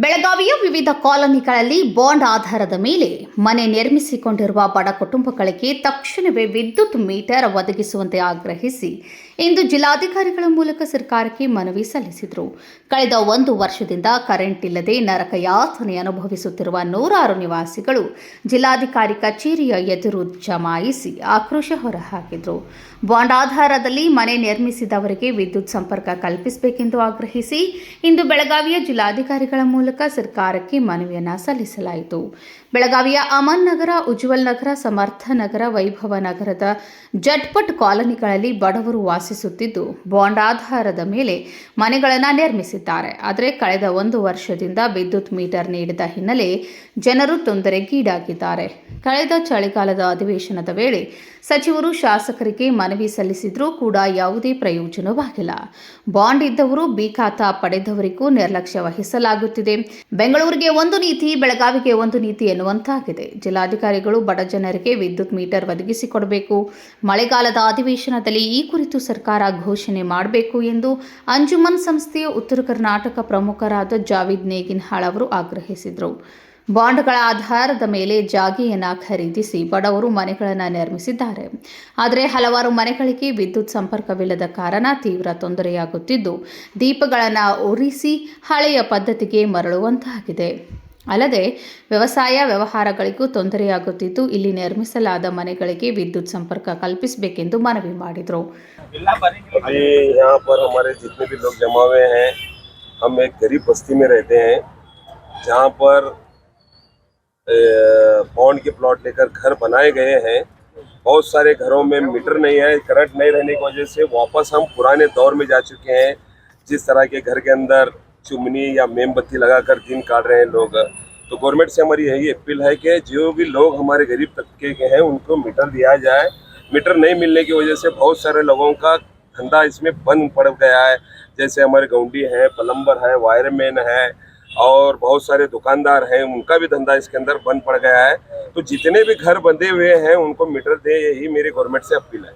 ಬೆಳಗಾವಿಯ ವಿವಿಧ ಕಾಲೋನಿಗಳಲ್ಲಿ ಬಾಂಡ್ ಆಧಾರದ ಮೇಲೆ ಮನೆ ನಿರ್ಮಿಸಿಕೊಂಡಿರುವ ಬಡ ಕುಟುಂಬಗಳಿಗೆ ತಕ್ಷಣವೇ ವಿದ್ಯುತ್ ಮೀಟರ್ ಒದಗಿಸುವಂತೆ ಆಗ್ರಹಿಸಿ ಇಂದು ಜಿಲ್ಲಾಧಿಕಾರಿಗಳ ಮೂಲಕ ಸರ್ಕಾರಕ್ಕೆ ಮನವಿ ಸಲ್ಲಿಸಿದರು. ಕಳೆದ 1 ವರ್ಷದಿಂದ ಕರೆಂಟ್ ಇಲ್ಲದೆ ನರಕಯಾತನೆ ಅನುಭವಿಸುತ್ತಿರುವ ನೂರಾರು ನಿವಾಸಿಗಳು ಜಿಲ್ಲಾಧಿಕಾರಿ ಕಚೇರಿಯ ಎದುರು ಜಮಾಯಿಸಿ ಆಕ್ರೋಶ ಹೊರಹಾಕಿದರು. ಬಾಂಡ್ ಆಧಾರದಲ್ಲಿ ಮನೆ ನಿರ್ಮಿಸಿದವರಿಗೆ ವಿದ್ಯುತ್ ಸಂಪರ್ಕ ಕಲ್ಪಿಸಬೇಕೆಂದು ಆಗ್ರಹಿಸಿ ಇಂದು ಬೆಳಗಾವಿಯ ಜಿಲ್ಲಾಧಿಕಾರಿಗಳ ಮೂಲಕ ಸರ್ಕಾರಕ್ಕೆ ಮನವಿಯನ್ನು ಸಲ್ಲಿಸಲಾಯಿತು. ಬೆಳಗಾವಿಯ ಅಮನ್ ನಗರ, ಉಜ್ವಲ್ ನಗರ, ಸಮರ್ಥ ನಗರ, ವೈಭವ ನಗರದ ಜಟ್ಪಟ್ ಕಾಲೋನಿಗಳಲ್ಲಿ ಬಡವರು ವಾಸಿಸುತ್ತಿದ್ದು ಬಾಂಡ್ ಆಧಾರದ ಮೇಲೆ ಮನೆಗಳನ್ನು ನಿರ್ಮಿಸಿದ್ದಾರೆ. ಆದರೆ ಕಳೆದ 1 ವರ್ಷದಿಂದ ವಿದ್ಯುತ್ ಮೀಟರ್ ನೀಡದ ಹಿನ್ನೆಲೆ ಜನರು ತೊಂದರೆಗೀಡಾಗಿದ್ದಾರೆ. ಕಳೆದ ಚಳಿಗಾಲದ ಅಧಿವೇಶನದ ವೇಳೆ ಸಚಿವರು ಶಾಸಕರಿಗೆ ಮನವಿ ಸಲ್ಲಿಸಿದ್ರೂ ಕೂಡ ಯಾವುದೇ ಪ್ರಯೋಜನವಾಗಿಲ್ಲ. ಬಾಂಡ್ ಇದ್ದವರು ಬಿ ಖಾತಾ ಪಡೆದವರಿಗೂ ನಿರ್ಲಕ್ಷ್ಯ ವಹಿಸಲಾಗುತ್ತಿದೆ. ಬೆಂಗಳೂರಿಗೆ ಒಂದು ನೀತಿ, ಬೆಳಗಾವಿಗೆ ಒಂದು ನೀತಿ ಎನ್ನುವಂತಾಗಿದೆ. ಜಿಲ್ಲಾಧಿಕಾರಿಗಳು ಬಡ ಜನರಿಗೆ ವಿದ್ಯುತ್ ಮೀಟರ್ ಒದಗಿಸಿಕೊಡಬೇಕು. ಮಳೆಗಾಲದ ಅಧಿವೇಶನದಲ್ಲಿ ಈ ಕುರಿತು ಸರ್ಕಾರ ಘೋಷಣೆ ಮಾಡಬೇಕು ಎಂದು ಅಂಜುಮನ್ ಸಂಸ್ಥೆಯ ಉತ್ತರ ಕರ್ನಾಟಕ ಪ್ರಮುಖರಾದ ಜಾವೀದ್ ನೇಗಿನ್ಹಾಳ್ ಅವರು ಆಗ್ರಹಿಸಿದರು. ಬಾಂಡ್ಗಳ ಆಧಾರದ ಮೇಲೆ ಜಾಗೆಯನ್ನು ಖರೀದಿಸಿ ಬಡವರು ಮನೆಗಳನ್ನು ನಿರ್ಮಿಸಿದ್ದಾರೆ. ಆದರೆ ಹಲವಾರು ಮನೆಗಳಿಗೆ ವಿದ್ಯುತ್ ಸಂಪರ್ಕವಿಲ್ಲದ ಕಾರಣ ತೀವ್ರ ತೊಂದರೆಯಾಗುತ್ತಿದ್ದು ದೀಪಗಳನ್ನು ಉರಿಸಿ ಹಳೆಯ ಪದ್ಧತಿಗೆ ಮರಳುವಂತಾಗಿದೆ. ಅಲ್ಲದೆ ವ್ಯವಸಾಯ ವ್ಯವಹಾರಗಳಿಗೂ ತೊಂದರೆಯಾಗುತ್ತಿದ್ದು ಇಲ್ಲಿ ನಿರ್ಮಿಸಲಾದ ಮನೆಗಳಿಗೆ ವಿದ್ಯುತ್ ಸಂಪರ್ಕ ಕಲ್ಪಿಸಬೇಕೆಂದು ಮನವಿ ಮಾಡಿದರು. बॉन्ड के प्लॉट लेकर घर बनाए गए हैं। बहुत सारे घरों में मीटर नहीं है। करंट नहीं रहने की वजह से वापस हम पुराने दौर में जा चुके हैं, जिस तरह के घर के अंदर चिमनी या मोमबत्ती लगाकर दिन काट रहे हैं लोग। तो गवर्नमेंट से हमारी यही अपील है कि जो भी लोग हमारे गरीब तबके के हैं उनको मीटर दिया जाए। मीटर नहीं मिलने की वजह से बहुत सारे लोगों का धंधा इसमें बंद पड़ गया है। जैसे हमारे गौंडी हैं, प्लम्बर है, वायरमैन है और बहुत सारे दुकानदार हैं, उनका भी धंधा इसके अंदर बंद पड़ गया है। तो जितने भी घर बंधे हुए हैं उनको मीटर दे, यही मेरी गवर्नमेंट से अपील है।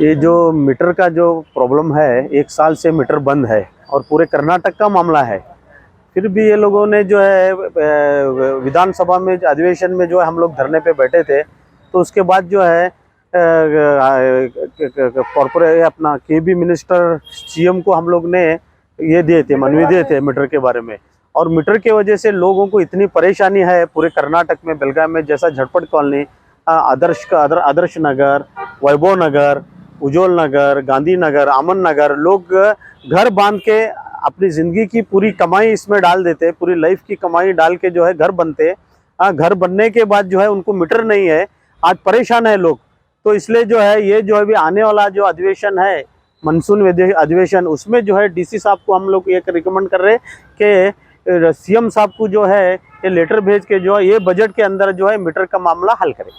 ये जो मीटर का जो प्रॉब्लम है, 1 साल से मीटर बंद है और पूरे कर्नाटक का मामला है। फिर भी ये लोगों ने जो है विधानसभा में अधिवेशन में जो है हम लोग धरने पे बैठे थे, तो उसके बाद जो है कॉर्पोरेट अपना केबी मिनिस्टर सीएम को हम लोग ने ये दिए थे, मनवी दिए थे मीटर के बारे में। और मीटर के वजह से लोगों को इतनी परेशानी है पूरे कर्नाटक में, बेलगाम में, जैसा झटपट कॉलोनी, आदर्श नगर, वैभव नगर, उज्जवल नगर, गांधी नगर, अमन नगर, लोग घर बांध के अपनी ज़िंदगी की पूरी कमाई इसमें डाल देते, पूरी लाइफ की कमाई डाल के जो है घर बनते। घर बनने के बाद जो है उनको मीटर नहीं है, आज परेशान है लोग। तो इसलिए जो है ये जो है भी आने वाला जो अधिवेशन है, मानसून अधिवेशन, उसमें जो है डीसी साहब को हम लोग ये रिकमेंड कर रहे हैं कि सीएम साहब को जो है ये लेटर भेज के जो है ये बजट के अंदर जो है मीटर का मामला हल करें।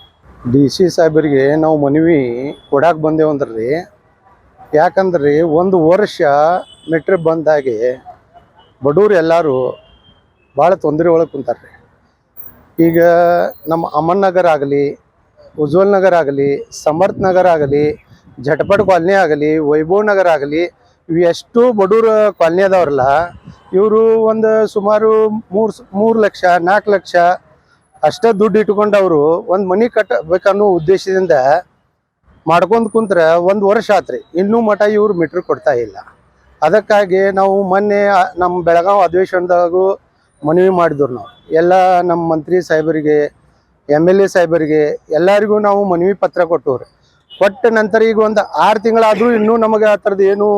DC ಸಾಹೇಬರಿಗೆ ನಾವು ಮನವಿ ಕೊಡಕ್ಕೆ ಬಂದೇವಂದ್ರಿ. ಯಾಕಂದ್ರೆ 1 ವರ್ಷ ಮೀಟರ್ ಬಂದಾಗೆ ಬಡವರು ಎಲ್ಲರೂ ಭಾಳ ತೊಂದರೆ ಒಳಗೆ ಕುಂತಾರ್ರಿ. ಈಗ ನಮ್ಮ ಅಮನ್ ನಗರ ಆಗಲಿ, ಉಜ್ವಲ್ ನಗರ ಆಗಲಿ, ಸಮರ್ಥ ನಗರ ಆಗಲಿ, झटपट ಕಾಲನಿ ಆಗಲಿ, ವೈಭವ್ ನಗರ ಆಗಲಿ, ಇವು ಎಷ್ಟು ಬಡವರು ಕಾಲನಿ ಅದಾವ್ರಲ್ಲ, ಇವರು ಒಂದು ಸುಮಾರು 3 ಲಕ್ಷ 4 ಲಕ್ಷ ಅಷ್ಟೇ ದುಡ್ಡು ಇಟ್ಕೊಂಡವರು ಒಂದು ಮನೆ ಕಟ್ಟಬೇಕನ್ನೋ ಉದ್ದೇಶದಿಂದ ಮಾಡ್ಕೊಂಡು ಕುಂತ್ರೆ 1 ವರ್ಷ ಆತ್ರಿ, ಇನ್ನೂ ಮಠ ಇವ್ರು ಮೀಟ್ರ್ ಕೊಡ್ತಾ ಇಲ್ಲ. ಅದಕ್ಕಾಗಿ ನಾವು ಮೊನ್ನೆ ನಮ್ಮ ಬೆಳಗಾವಿ ಅಧಿವೇಶನದಾಗೂ ಮನವಿ ಮಾಡಿದ್ರು. ನಾವು ಎಲ್ಲ ನಮ್ಮ ಮಂತ್ರಿ ಸಾಹೇಬರಿಗೆ, MLA ಸಾಹೇಬರಿಗೆ ಎಲ್ಲರಿಗೂ ನಾವು ಮನವಿ ಪತ್ರ ಕೊಟ್ಟವ್ರಿ. ಕೊಟ್ಟ ನಂತರ ಈಗ ಒಂದು 6 ತಿಂಗಳಾದರೂ ಇನ್ನೂ ನಮಗೆ ಆ ಥರದ್ದು ಏನೂ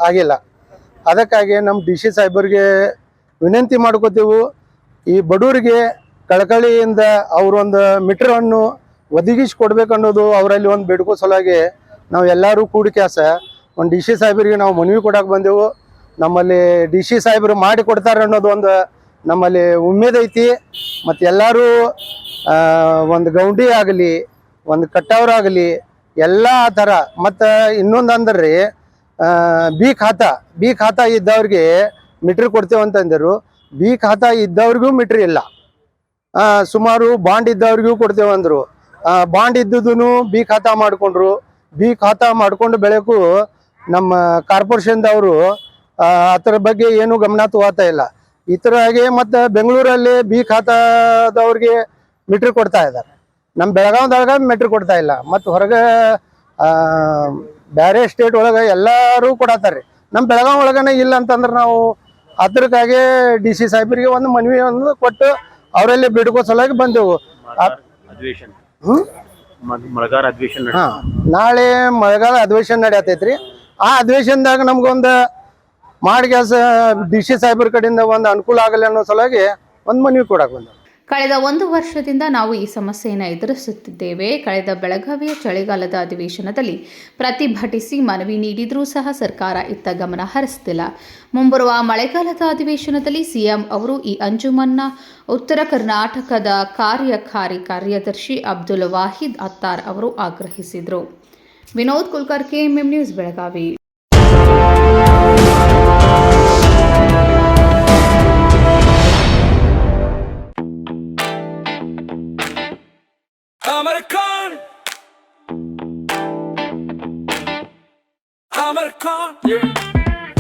ಆಗಿಲ್ಲ. ಅದಕ್ಕಾಗಿ ನಮ್ಮ DC ಸಾಹೇಬರಿಗೆ ವಿನಂತಿ ಮಾಡ್ಕೋತೀವಿ, ಈ ಬಡವರಿಗೆ ಕಳಕಳಿಯಿಂದ ಅವರೊಂದು ಮೀಟರನ್ನು ಒದಗಿಸಿಕೊಡ್ಬೇಕನ್ನೋದು ಅವರಲ್ಲಿ ಒಂದು ಬೇಡಿಕೋ ಸಲುವಾಗಿ ನಾವು ಎಲ್ಲರೂ ಕೂಡಿ ಕ್ಯಾಸ ಒಂದು DC ಸಾಹೇಬರಿಗೆ ನಾವು ಮನವಿ ಕೊಡಕ್ಕೆ ಬಂದೆವು. ನಮ್ಮಲ್ಲಿ DC ಸಾಹೇಬರು ಮಾಡಿ ಕೊಡ್ತಾರೆ ಅನ್ನೋದು ಒಂದು ನಮ್ಮಲ್ಲಿ ಉಮೇದು ಐತಿ. ಮತ್ತು ಎಲ್ಲರೂ ಒಂದು ಗೌಂಡಿ ಆಗಲಿ, ಒಂದು ಕಟ್ಟವ್ರಾಗಲಿ ಎಲ್ಲ ಥರ. ಮತ್ತು ಇನ್ನೊಂದು ಅಂದ್ರೆ ಬಿ ಖಾತಾ ಇದ್ದವ್ರಿಗೆ ಮೀಟ್ರ್ ಕೊಡ್ತೇವಂತಂದರು. ಬಿ ಖಾತಾ ಇದ್ದವ್ರಿಗೂ ಮೀಟ್ರ್ ಇಲ್ಲ. ಸುಮಾರು ಬಾಂಡ್ ಇದ್ದವ್ರಿಗೂ ಕೊಡ್ತೇವಂದರು. ಬಾಂಡ್ ಇದ್ದುದೂ ಬಿ ಖಾತಾ ಮಾಡಿಕೊಂಡ್ರು. ಬಿ ಖಾತಾ ಮಾಡ್ಕೊಂಡು ಬೆಳಕು ನಮ್ಮ ಕಾರ್ಪೊರೇಷನ್ದವರು ಅದರ ಬಗ್ಗೆ ಏನೂ ಗಮನ ತಗೋತಾ ಇಲ್ಲ. ಈ ಥರ ಹಾಗೆ ಮತ್ತು ಬೆಂಗಳೂರಲ್ಲಿ ಬಿ ಖಾತಾದವ್ರಿಗೆ ಮೀಟ್ರ್ ಕೊಡ್ತಾ ಇದ್ದಾರೆ. ನಮ್ಮ ಬೆಳಗಾವ್ದಾಗ ಮೀಟ್ರ್ ಕೊಡ್ತಾ ಇಲ್ಲ. ಮತ್ತು ಹೊರಗೆ ಬೇರೆ ಸ್ಟೇಟ್ ಒಳಗೆ ಎಲ್ಲರೂ ಕೊಡತ್ತಾರೆ. ನಮ್ಮ ಬೆಳಗಾವ್ ಒಳಗನೆ ಇಲ್ಲ ಅಂತಂದ್ರೆ ನಾವು ಅದಕ್ಕಾಗಿ DC ಸಾಹೇಬರಿಗೆ ಒಂದು ಮನವಿ ಕೊಟ್ಟು ಅವರಲ್ಲಿ ಬಿಡ್ಕೋ ಸಲುವಾಗಿ ಬಂದೆವು. ನಾಳೆ ಮಳೆಗಾಲ ಅಧಿವೇಶನ ನಡೆಯತೈತ್ರಿ. ಆ ಅಧಿವೇಶನದಾಗ ನಮ್ಗೊಂದು ಮಾಡಿ ಕೆಲಸ DC ಸಾಹೇಬ್ರ ಕಡೆಯಿಂದ ಒಂದು ಅನುಕೂಲ ಆಗಲಿ ಅನ್ನೋ ಸಲುವಾಗಿ ಒಂದು ಮನವಿ ಕೊಡಕ್ಕೆ ಬಂದ. ಕಳೆದ 1 ವರ್ಷದಿಂದ ನಾವು ಈ ಸಮಸ್ಯೆಯನ್ನು ಎದುರಿಸುತ್ತಿದ್ದೇವೆ. ಕಳೆದ ಬೆಳಗಾವಿಯ ಚಳಿಗಾಲದ ಅಧಿವೇಶನದಲ್ಲಿ ಪ್ರತಿಭಟಿಸಿ ಮನವಿ ನೀಡಿದರೂ ಸಹ ಸರ್ಕಾರ ಇತ್ತ ಗಮನ ಹರಿಸುತ್ತಿಲ್ಲ. ಮುಂಬರುವ ಮಳೆಗಾಲದ ಅಧಿವೇಶನದಲ್ಲಿ ಸಿಎಂ ಅವರು ಈ ಅಂಜುಮನ್ನ ಉತ್ತರ ಕರ್ನಾಟಕದ ಕಾರ್ಯಕಾರಿ ಕಾರ್ಯದರ್ಶಿ ಅಬ್ದುಲ್ ವಾಹಿದ್ ಅತ್ತಾರ್ ಅವರು ಆಗ್ರಹಿಸಿದರು. Vinod Kulkar, KMM news, Belagavi.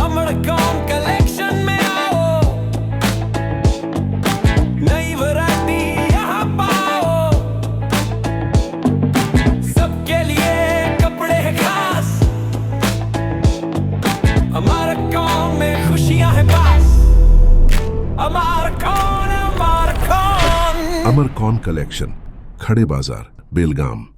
अमरकॉन कलेक्शन में आओ, नई वैरायटी यहाँ पाओ, सबके लिए कपड़े हैं खास, अमरकॉन में खुशियाँ हैं पास, अमरकॉन। अमरकॉन कलेक्शन, खड़े बाजार, बेलगाम।